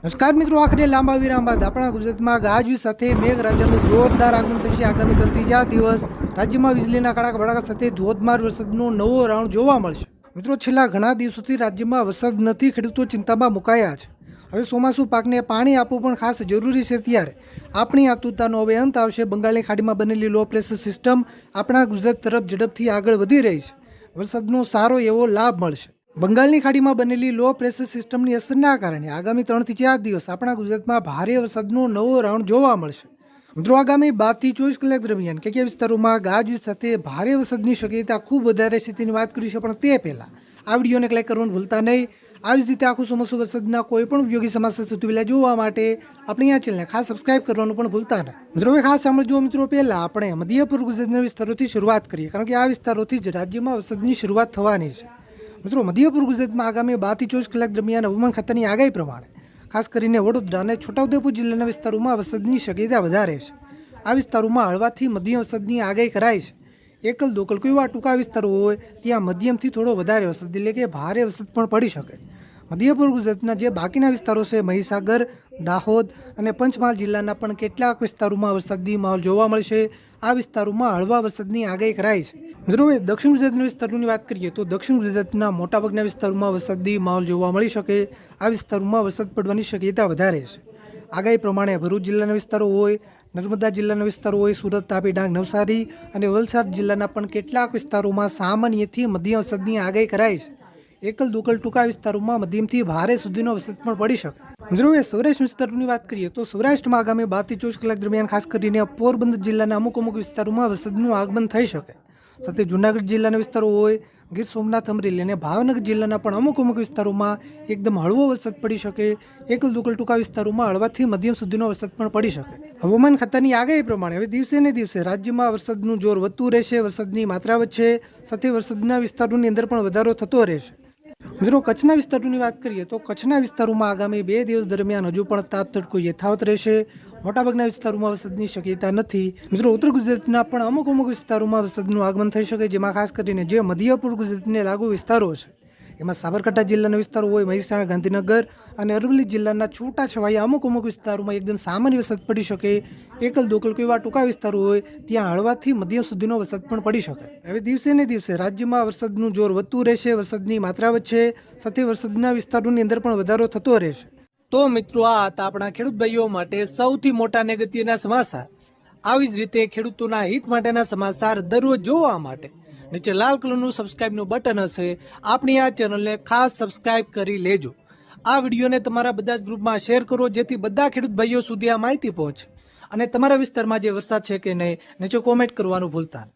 નમસ્કાર મિત્રો, આખરે લાંબા વિરામ બાદ આપણા ગુજરાતમાં ગાજવીજ સાથે મેઘરાજાનું જોરદાર આગમન થશે. આગામી 3-4 દિવસ રાજ્યમાં વીજળીના કડાકા ભડાકા સાથે ધોધમાર વરસાદનો નવો રાઉન્ડ જોવા મળશે. મિત્રો, છેલ્લા ઘણા દિવસોથી રાજ્યમાં વરસાદ નથી, ખેડૂતો ચિંતામાં મુકાયા છે. હવે ચોમાસુ પાકને પાણી આપવું પણ ખાસ જરૂરી છે. ત્યારે આપણી આતુરતાનો હવે અંત આવશે. બંગાળની ખાડીમાં બનેલી લો પ્રેશર સિસ્ટમ આપણા ગુજરાત તરફ ઝડપથી આગળ વધી રહી છે. વરસાદનો સારો એવો લાભ મળશે. બંગાળની ખાડીમાં બનેલી લો પ્રેશર સિસ્ટમની અસરના કારણે આગામી 3-4 દિવસ આપણા ગુજરાતમાં ભારે વરસાદનો નવો રાઉન્ડ જોવા મળશે. મિત્રો, આગામી 12 થી 24 કલાક દરમિયાન કયા વિસ્તારોમાં ગાજવીજ સાથે ભારે વરસાદની શક્યતા ખૂબ વધારે છે તેની વાત કરીશું. પણ તે પહેલા આ વિડીયોને લાઈક કરવાનું ભૂલતા નહીં. આવી જ રીતે આખું ચોમાસું વરસાદના કોઈ પણ ઉપયોગી સમાચાર સૌથી પહેલા જોવા માટે આપણી આ ચેનલને ખાસ સબસ્ક્રાઇબ કરવાનું પણ ભૂલતા નહીં. મિત્રો, હવે ખાસ સાંભળજો. મિત્રો, પહેલા આપણે મધ્ય પૂર્વ ગુજરાતના વિસ્તારોથી શરૂઆત કરીએ, કારણ કે આ વિસ્તારોથી જ રાજ્યમાં વરસાદની શરૂઆત થવાની છે. મિત્રો, મધ્ય પૂર્વ ગુજરાતમાં આગામી 12 થી 24 કલાક દરમિયાન હવામાન ખાતાની આગાહી પ્રમાણે ખાસ કરીને વડોદરા અને છોટાઉદેપુર જિલ્લાના વિસ્તારોમાં વરસાદની શક્યતા વધારે છે. આ વિસ્તારોમાં હળવાથી મધ્યમ વરસાદની આગાહી કરાઈ છે. એકલ દોકલ કોઈ એવા ટૂંકા વિસ્તારો હોય ત્યાં મધ્યમથી થોડો વધારે વરસાદ એટલે કે ભારે વરસાદ પણ પડી શકે. મધ્ય પૂર્વ ગુજરાતના જે બાકીના વિસ્તારો છે, મહીસાગર, દાહોદ અને પંચમહાલ જિલ્લાના પણ કેટલાક વિસ્તારોમાં વરસાદી માહોલ જોવા મળશે. આ વિસ્તારોમાં હળવા વરસાદની આગાહી કરાઈ છે. મિત્રો, દક્ષિણ ગુજરાતના વિસ્તારોની વાત કરીએ તો દક્ષિણ ગુજરાતના મોટાભાગના વિસ્તારોમાં વરસાદી માહોલ જોવા મળી શકે. આ વિસ્તારોમાં વરસાદ પડવાની શક્યતા વધારે છે. આગાહી પ્રમાણે ભરૂચ જિલ્લાના વિસ્તારો હોય, નર્મદા જિલ્લાના વિસ્તારો હોય, સુરત, તાપી, ડાંગ, નવસારી અને વલસાડ જિલ્લાના પણ કેટલાક વિસ્તારોમાં સામાન્યથી મધ્યમ વરસાદની આગાહી કરાઈ છે. એકલ દોકલ ટૂંકા વિસ્તારોમાં મધ્યમથી ભારે સુધીનો વરસાદ પણ પડી શકે. મિત્રો, સૌરાષ્ટ્ર વિસ્તારોની વાત કરીએ તો સૌરાષ્ટ્રમાં આગામી 12 થી 24 કલાક દરમિયાન ખાસ કરીને પોરબંદર જિલ્લાના અમુક વિસ્તારોમાં વરસાદનું આગમન થઈ શકે. સાથે જૂનાગઢ જિલ્લાના વિસ્તારો હોય, ગીર સોમનાથ, અમરેલી અને ભાવનગર જિલ્લાના પણ અમુક વિસ્તારોમાં એકદમ હળવો વરસાદ પડી શકે. એકલ દોકલ ટૂંકા વિસ્તારોમાં હળવાથી મધ્યમ સુધીનો વરસાદ પણ પડી શકે. હવામાન ખાતાની આગાહી પ્રમાણે હવે દિવસે ને દિવસે રાજ્યમાં વરસાદનું જોર વધતું રહેશે. વરસાદની માત્રા વધશે, સાથે વરસાદના વિસ્તારોની અંદર પણ વધારો થતો રહેશે. મિત્રો, કચ્છના વિસ્તારોની વાત કરીએ તો કચ્છના વિસ્તારોમાં આગામી 2 દિવસ દરમિયાન હજુ પણ તાપ તડકો યથાવત રહેશે. મોટાભાગના વિસ્તારોમાં વરસાદની શક્યતા નથી. મિત્રો, ઉત્તર ગુજરાતના પણ અમુક વિસ્તારોમાં વરસાદનું આગમન થઈ શકે, જેમાં ખાસ કરીને જે મધ્ય પૂર્વ ગુજરાતને લાગુ વિસ્તારો છે એમાં સાબરકાંઠા જિલ્લાના વિસ્તારો હોય, મહેસાણા, ગાંધીનગર અને અરવલ્લી જિલ્લાના છૂટાછવાયા અમુક વિસ્તારોમાં એકદમ સામાન્ય વરસાદ પડી શકે. એકલ દોકલ કોઈ એવા ટૂંકા વિસ્તારો હોય ત્યાં હળવાથી મધ્યમ સુધીનો વરસાદ પણ પડી શકે. હવે દિવસે ને દિવસે રાજ્યમાં વરસાદનું જોર વધતું રહેશે. વરસાદની માત્રા વધશે, સાથે વરસાદના વિસ્તારોની અંદર પણ વધારો થતો રહેશે. તો મિત્રો, આ હતા આપણા ખેડૂત ભાઈઓ માટે સૌથી મોટા અને અગત્યના સમાચાર. આવી જ રીતે ખેડૂતોના હિત માટેના સમાચાર દરરોજ જોવા માટે નીચે લાલ કલરનું સબસ્ક્રાઇબનું બટન હશે. આપણી આ ચેનલને ખાસ સબસ્ક્રાઇબ કરી લેજો. આ વિડીયોને તમારા બધા જ ગ્રુપમાં શેર કરો, જેથી બધા ખેડૂત ભાઈઓ સુધી આ માહિતી પહોંચે. અને તમારા વિસ્તારમાં જે વરસાદ છે કે નહીં, નીચે કોમેન્ટ કરવાનું ભૂલતા નહીં.